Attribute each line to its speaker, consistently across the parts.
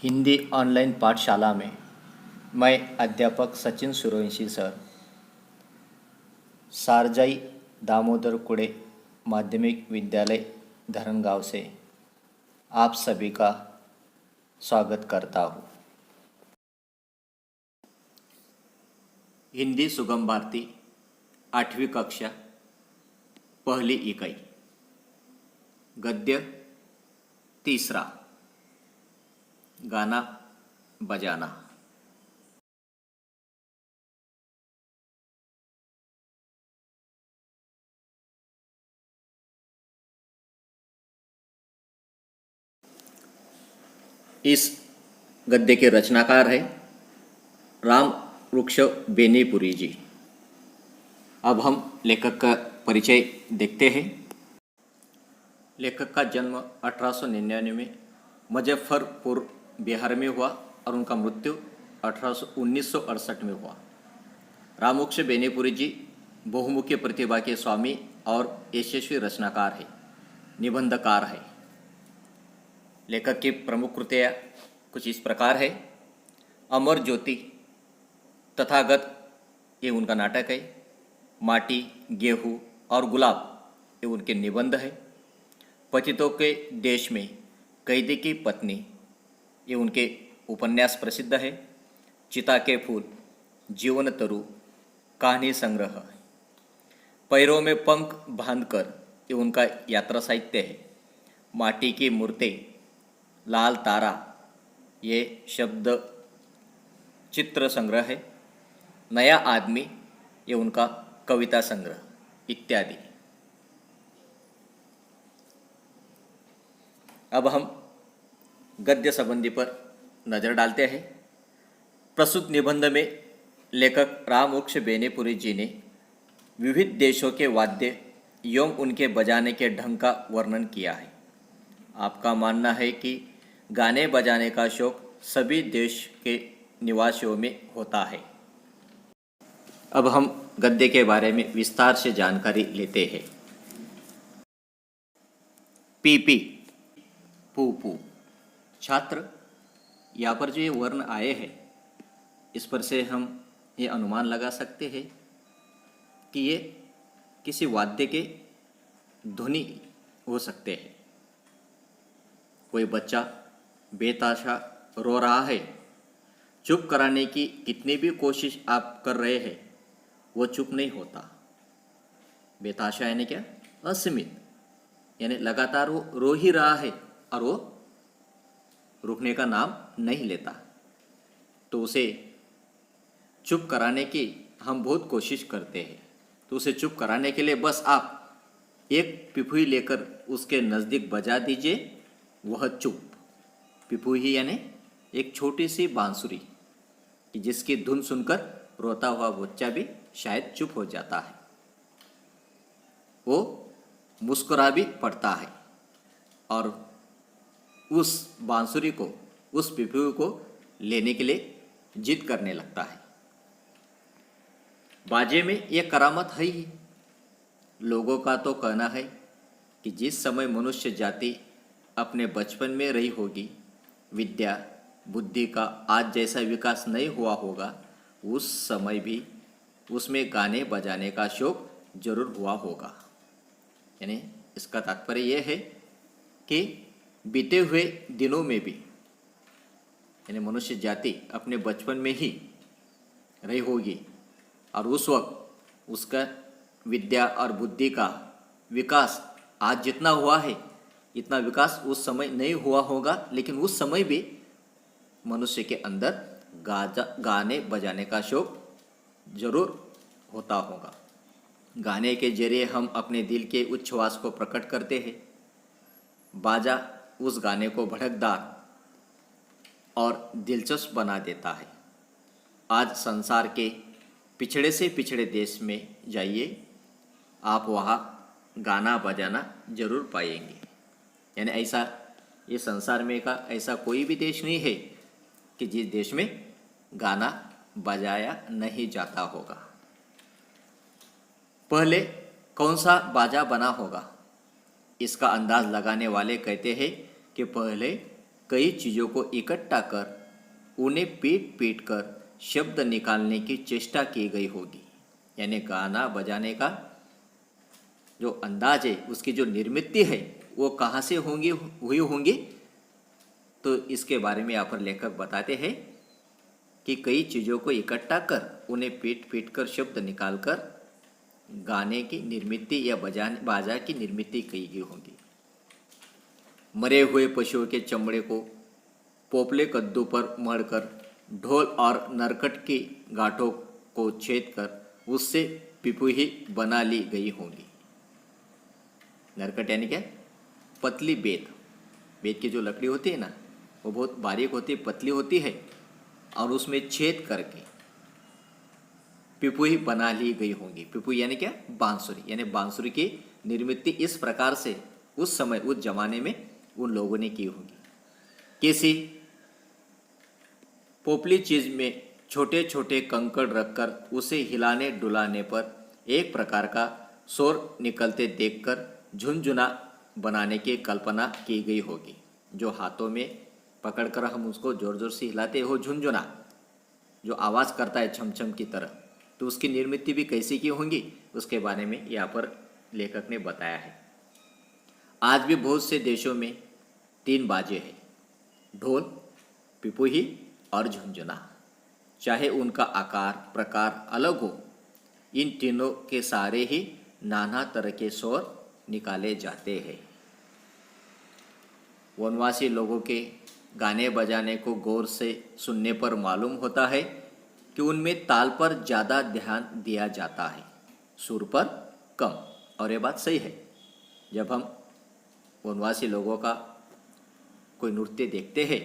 Speaker 1: Hindi online पाठशाला में मैं अध्यापक सचिन सूर्यवंशी सर सारजाई दामोदर कुड़े माध्यमिक विद्यालय धरनगांव से आप सभी का स्वागत करता हूँ। हिंदी सुगम भारती 8वीं कक्षा पहली इकाई गद्य तीसरा गाना बजाना। इस गद्य के रचनाकार है राम वृक्ष बेनीपुरी जी। अब हम लेखक का परिचय देखते हैं। लेखक का जन्म 1899 में मुजफ्फरपुर बिहार में हुआ और उनका मृत्यु 1968 में हुआ। रामवृक्ष बेनीपुरी जी बहुमुखी प्रतिभा के स्वामी और यशस्वी रचनाकार है, निबंधकार है। लेखक की प्रमुख कृतियाँ कुछ इस प्रकार है। अमर ज्योति, तथागत ये उनका नाटक है। माटी, गेहूँ और गुलाब ये उनके निबंध है। पतितों के देश में, कैदी की पत्नी ये उनके उपन्यास प्रसिद्ध है। चिता के फूल, जीवन तरु, कहानी संग्रह, पैरों में पंख बांधकर ये उनका यात्रा साहित्य है। माटी की मूर्तें, लाल तारा ये शब्द चित्र संग्रह है। नया आदमी ये उनका कविता संग्रह इत्यादि। अब हम गद्य संबंधी पर नज़र डालते हैं। प्रस्तुत निबंध में लेखक रामवृक्ष बेनीपुरी जी ने विविध देशों के वाद्य एवं उनके बजाने के ढंग का वर्णन किया है। आपका मानना है कि गाने बजाने का शौक सभी देश के निवासियों में होता है। अब हम गद्य के बारे में विस्तार से जानकारी लेते हैं। पीपी, पू, छात्र, यहाँ पर जो ये वर्ण आए हैं इस पर से हम ये अनुमान लगा सकते हैं कि ये किसी वाद्य के ध्वनि हो सकते हैं। कोई बच्चा बेताशा रो रहा है, चुप कराने की कितनी भी कोशिश आप कर रहे हैं वो चुप नहीं होता। बेताशा यानी क्या? असीमित, यानी लगातार वो रो ही रहा है और वो रुकने का नाम नहीं लेता। तो उसे चुप कराने की हम बहुत कोशिश करते हैं। तो उसे चुप कराने के लिए बस आप एक पिपही लेकर उसके नज़दीक बजा दीजिए, वह चुप। पिपही यानी एक छोटी सी बांसुरी कि जिसकी धुन सुनकर रोता हुआ बच्चा भी शायद चुप हो जाता है। वो मुस्कुरा भी पड़ता है और उस बांसुरी को, उस पिपही को लेने के लिए जिद करने लगता है। बाजे में यह करामत है ही। लोगों का तो कहना है कि जिस समय मनुष्य जाति अपने बचपन में रही होगी, विद्या बुद्धि का आज जैसा विकास नहीं हुआ होगा, उस समय भी उसमें गाने बजाने का शौक जरूर हुआ होगा। यानी इसका तात्पर्य यह है कि बीते हुए दिनों में भी, यानी मनुष्य जाति अपने बचपन में ही रही होगी और उस वक्त उसका विद्या और बुद्धि का विकास आज जितना हुआ है इतना विकास उस समय नहीं हुआ होगा, लेकिन उस समय भी मनुष्य के अंदर गाने बजाने का शौक जरूर होता होगा। गाने के जरिए हम अपने दिल के उच्छ्वास को प्रकट करते हैं। बाजा उस गाने को भड़कदार और दिलचस्प बना देता है। आज संसार के पिछड़े से पिछड़े देश में जाइए, आप वहाँ गाना बजाना जरूर पाएंगे। यानी ऐसा ये संसार में का ऐसा कोई भी देश नहीं है कि जिस देश में गाना बजाया नहीं जाता होगा। पहले कौन सा बाजा बना होगा, इसका अंदाज लगाने वाले कहते हैं कि पहले कई चीज़ों को इकट्ठा कर उन्हें पीट पीट कर शब्द निकालने की चेष्टा की गई होगी। यानी गाना बजाने का जो अंदाज है, उसकी जो निर्मित है, वो कहाँ से हुई होंगी। तो इसके बारे में यहाँ पर लेखक बताते हैं कि कई चीज़ों को इकट्ठा कर उन्हें पीट पीट कर शब्द निकाल कर गाने की निर्मित या बाजा की निर्मित की गई होगी। मरे हुए पशुओं के चमड़े को पोपले कद्दू पर मढ़कर ढोल और नरकट की गांठों को छेद कर उससे पिपुही बना ली गई होंगी। नरकट यानी क्या? पतली बेत। बेत की जो लकड़ी होती है ना, वो बहुत बारीक होती है, पतली होती है, और उसमें छेद करके पिपुही बना ली गई होंगी। पिपुही यानी क्या? बांसुरी। यानी बांसुरी की निर्मित इस प्रकार से उस समय, उस जमाने में उन लोगों ने की होगी। किसी पोपली चीज में छोटे छोटे कंकड़ रखकर उसे हिलाने डुलाने पर एक प्रकार का शोर निकलते देखकर झुनझुना बनाने की कल्पना की गई होगी। जो हाथों में पकड़कर हम उसको जोर जोर से हिलाते हो, झुनझुना जो आवाज़ करता है छमछम की तरह, तो उसकी निर्मित भी कैसी की होंगी, उसके बारे में यहाँ पर लेखक ने बताया है। आज भी बहुत से देशों में 3 बाजे हैं, ढोल, पिपुही और झुनझुना। चाहे उनका आकार प्रकार अलग हो, इन तीनों के सारे ही नाना तरह के स्वर निकाले जाते हैं। वनवासी लोगों के गाने बजाने को गौर से सुनने पर मालूम होता है कि उनमें ताल पर ज़्यादा ध्यान दिया जाता है, सुर पर कम। और ये बात सही है। जब हम वनवासी लोगों का कोई नृत्य देखते हैं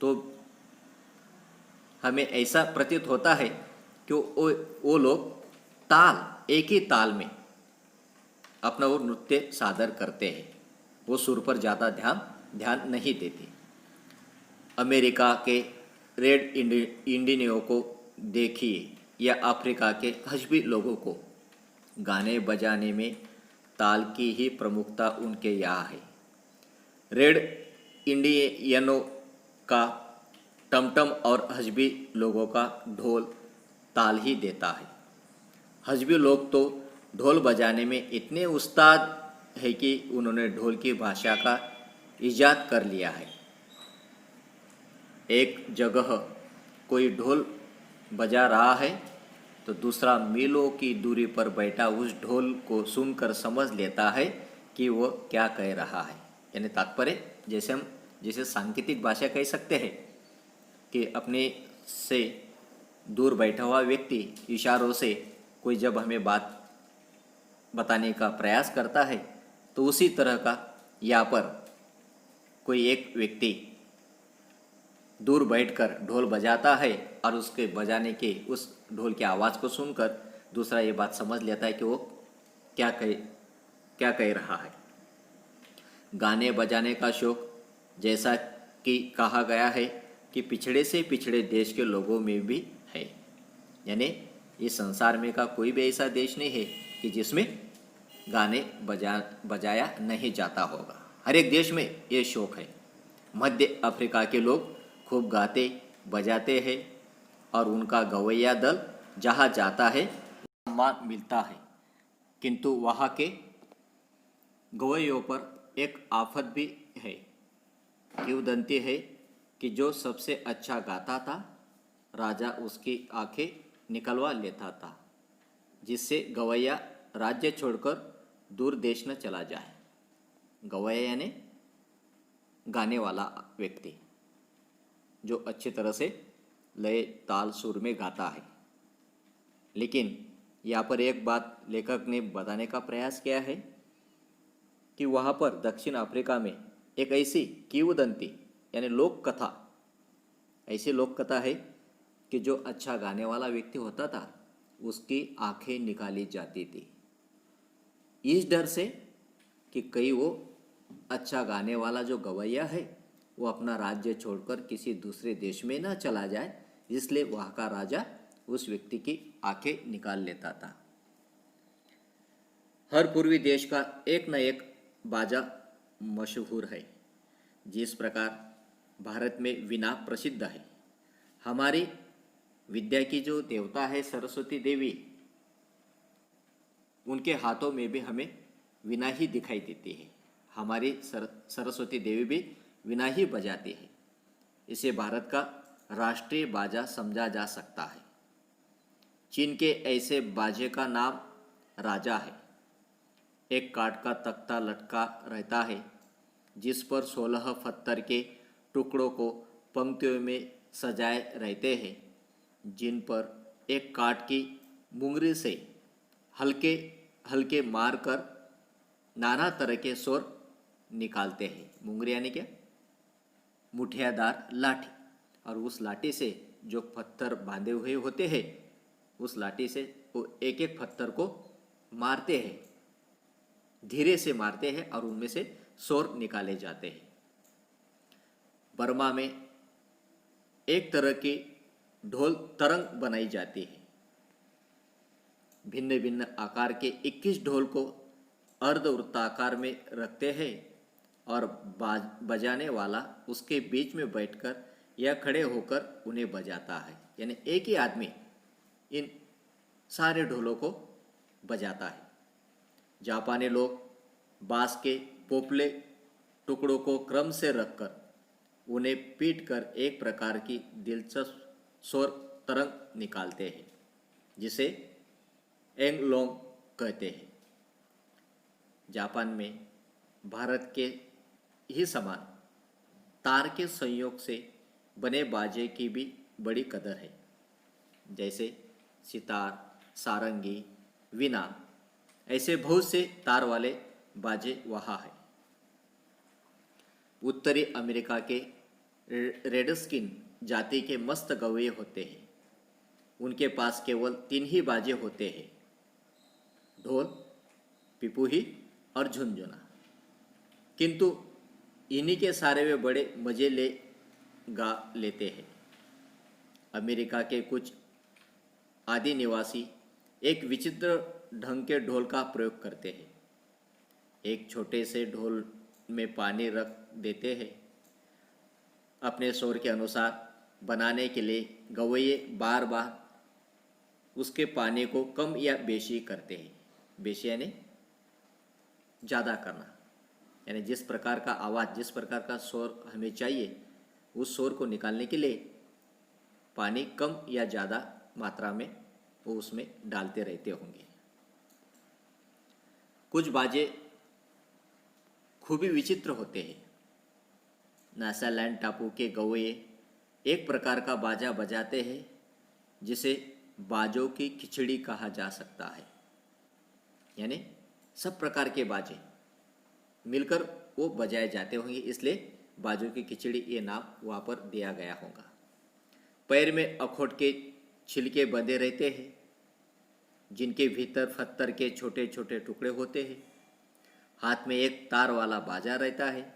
Speaker 1: तो हमें ऐसा प्रतीत होता है कि वो लोग ताल, एक ही ताल में अपना वो नृत्य सादर करते हैं, वो सुर पर ज़्यादा ध्यान नहीं देते। अमेरिका के रेड इंडियनों को देखिए या अफ्रीका के हजबी लोगों को, गाने बजाने में ताल की ही प्रमुखता उनके यहाँ है। रेड इंडियनों का टमटम और हजबी लोगों का ढोल ताल ही देता है। हजबी लोग तो ढोल बजाने में इतने उस्ताद है कि उन्होंने ढोल की भाषा का इजाद कर लिया है। एक जगह कोई ढोल बजा रहा है तो दूसरा मीलों की दूरी पर बैठा उस ढोल को सुनकर समझ लेता है कि वो क्या कह रहा है। यानी तात्पर्य, जैसे सांकेतिक भाषा कह सकते हैं कि अपने से दूर बैठा हुआ व्यक्ति इशारों से कोई जब हमें बात बताने का प्रयास करता है, तो उसी तरह का यहाँ पर कोई एक व्यक्ति दूर बैठकर ढोल बजाता है और उसके बजाने के उस ढोल की आवाज़ को सुनकर दूसरा ये बात समझ लेता है कि वो क्या कह रहा है। गाने बजाने का शौक, जैसा कि कहा गया है, कि पिछड़े से पिछड़े देश के लोगों में भी है। यानी इस संसार में का कोई भी ऐसा देश नहीं है कि जिसमें गाने बजाया नहीं जाता होगा। हर एक देश में ये शौक है। मध्य अफ्रीका के लोग खूब गाते बजाते हैं और उनका गवैया दल जहाँ जाता है सम्मान मिलता है। किंतु वहाँ के गवैयों पर एक आफत भी है। किंवदंती है कि जो सबसे अच्छा गाता था, राजा उसकी आंखें निकलवा लेता था, जिससे गवैया राज्य छोड़कर दूर देश न चला जाए। गवैया यानी गाने वाला व्यक्ति जो अच्छी तरह से लय ताल सुर में गाता है। लेकिन यहाँ पर एक बात लेखक ने बताने का प्रयास किया है कि वहाँ पर दक्षिण अफ्रीका में एक ऐसी किंवदंती यानी लोक कथा, ऐसी लोक कथा है कि जो अच्छा गाने वाला व्यक्ति होता था उसकी आंखें निकाली जाती थी, इस डर से कि कहीं वो अच्छा गाने वाला जो गवैया है वो अपना राज्य छोड़कर किसी दूसरे देश में ना चला जाए, इसलिए वहाँ का राजा उस व्यक्ति की आंखें निकाल लेता था। हर पूर्वी देश का एक न एक बाजा मशहूर है। जिस प्रकार भारत में वीणा प्रसिद्ध है। हमारी विद्या की जो देवता है सरस्वती देवी, उनके हाथों में भी हमें वीणा ही दिखाई देती है। हमारी सरस्वती देवी भी वीणा ही बजाती है। इसे भारत का राष्ट्रीय बाजा समझा जा सकता है। चीन के ऐसे बाजे का नाम राजा है। एक काठ का तख्ता लटका रहता है जिस पर 16 पत्थर के टुकड़ों को पंक्तियों में सजाए रहते हैं, जिन पर एक काठ की मुंगरी से हल्के हल्के मार कर नाना तरह के स्वर निकालते हैं। मुंगरी यानी क्या? मुठियादार लाठी। और उस लाठी से जो पत्थर बांधे हुए होते हैं, उस लाठी से वो एक एक पत्थर को मारते हैं, धीरे से मारते हैं और उनमें से स्वर निकाले जाते हैं। बर्मा में एक तरह की ढोल तरंग बनाई जाती है। भिन्न भिन्न आकार के 21 ढोल को अर्धवृत्ताकार में रखते हैं और बजाने वाला उसके बीच में बैठकर या खड़े होकर उन्हें बजाता है। यानी एक ही आदमी इन सारे ढोलों को बजाता है। जापानी लोग बांस के पोपले टुकड़ों को क्रम से रखकर उन्हें पीट कर एक प्रकार की दिलचस्प स्वर तरंग निकालते हैं, जिसे एंगलोंग कहते हैं। जापान में भारत के ही समान तार के संयोग से बने बाजे की भी बड़ी कदर है। जैसे सितार, सारंगी, वीणा, ऐसे बहुत से तार वाले बाजे वहाँ हैं। उत्तरी अमेरिका के रेडस्किन जाति के मस्त गवैये होते हैं। उनके पास केवल 3 ही बाजे होते हैं, ढोल, पिपुही और झुनझुना। किंतु इन्हीं के सारे वे बड़े मजे ले गा लेते हैं। अमेरिका के कुछ आदि निवासी एक विचित्र ढंग के ढोल का प्रयोग करते हैं। एक छोटे से ढोल में पानी रख देते हैं। अपने स्वर के अनुसार बनाने के लिए गवैये बार बार उसके पानी को कम या बेशी करते हैं। बेशी यानी ज़्यादा करना, यानी जिस प्रकार का आवाज़, जिस प्रकार का स्वर हमें चाहिए, उस स्वर को निकालने के लिए पानी कम या ज़्यादा मात्रा में वो उसमें डालते रहते होंगे। कुछ बाजे खूब ही विचित्र होते हैं। नासालैंड टापू के गवैये एक प्रकार का बाजा बजाते हैं जिसे बाजों की खिचड़ी कहा जा सकता है। यानी सब प्रकार के बाजे मिलकर वो बजाए जाते होंगे, इसलिए बाजों की खिचड़ी ये नाम वहाँ पर दिया गया होगा। पैर में अखरोट के छिलके बंधे रहते हैं, जिनके भीतर पत्थर के छोटे छोटे टुकड़े होते हैं। हाथ में एक तार वाला बाजा रहता है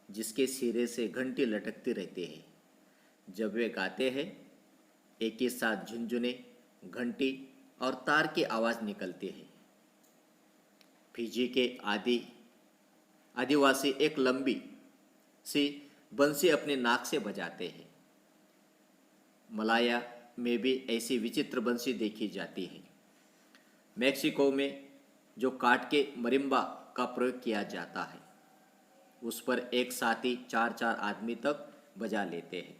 Speaker 1: जिसके सिरे से घंटी लटकती रहती है। जब वे गाते हैं, एक ही साथ झुनझुने, घंटी और तार की आवाज़ निकलती है। फिजी के आदिवासी एक लंबी सी बंसी अपने नाक से बजाते हैं। मलाया में भी ऐसी विचित्र बंसी देखी जाती है। मेक्सिको में जो काठ के मरिम्बा का प्रयोग किया जाता है, उस पर एक साथ ही 4-4 आदमी तक बजा लेते हैं।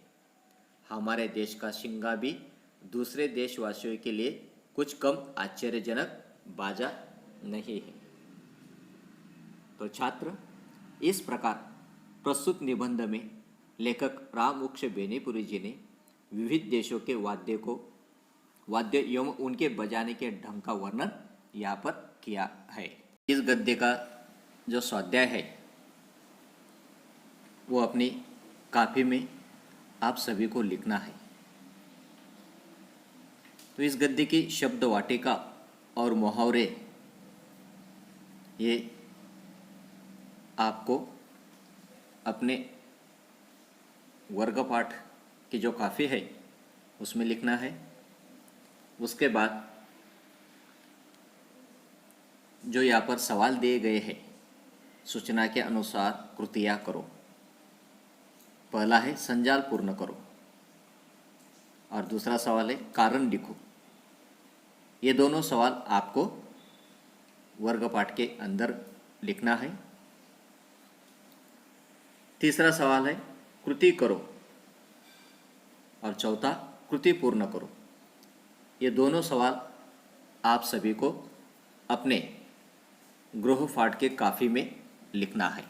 Speaker 1: हमारे देश का शिंगा भी दूसरे देशवासियों के लिए कुछ कम आश्चर्यजनक बाजा नहीं है। तो छात्र, इस प्रकार प्रस्तुत निबंध में लेखक रामवृक्ष बेनीपुरी जी ने विविध देशों के वाद्य एवं उनके बजाने के ढंग का वर्णन यहाँ पर किया है। इस गद्य का जो स्वाध्याय है वो अपनी कापी में आप सभी को लिखना है। तो इस गद्य की शब्द वाटिका और मुहावरे ये आपको अपने वर्गपाठ की जो काफ़ी है उसमें लिखना है। उसके बाद जो यहाँ पर सवाल दिए गए हैं, सूचना के अनुसार कृतियाँ करो। पहला है संजाल पूर्ण करो और दूसरा सवाल है कारण लिखो। ये दोनों सवाल आपको वर्ग पाठ के अंदर लिखना है। तीसरा सवाल है कृति करो और चौथा कृति पूर्ण करो। ये दोनों सवाल आप सभी को अपने गृह पाठ के काफी में लिखना है।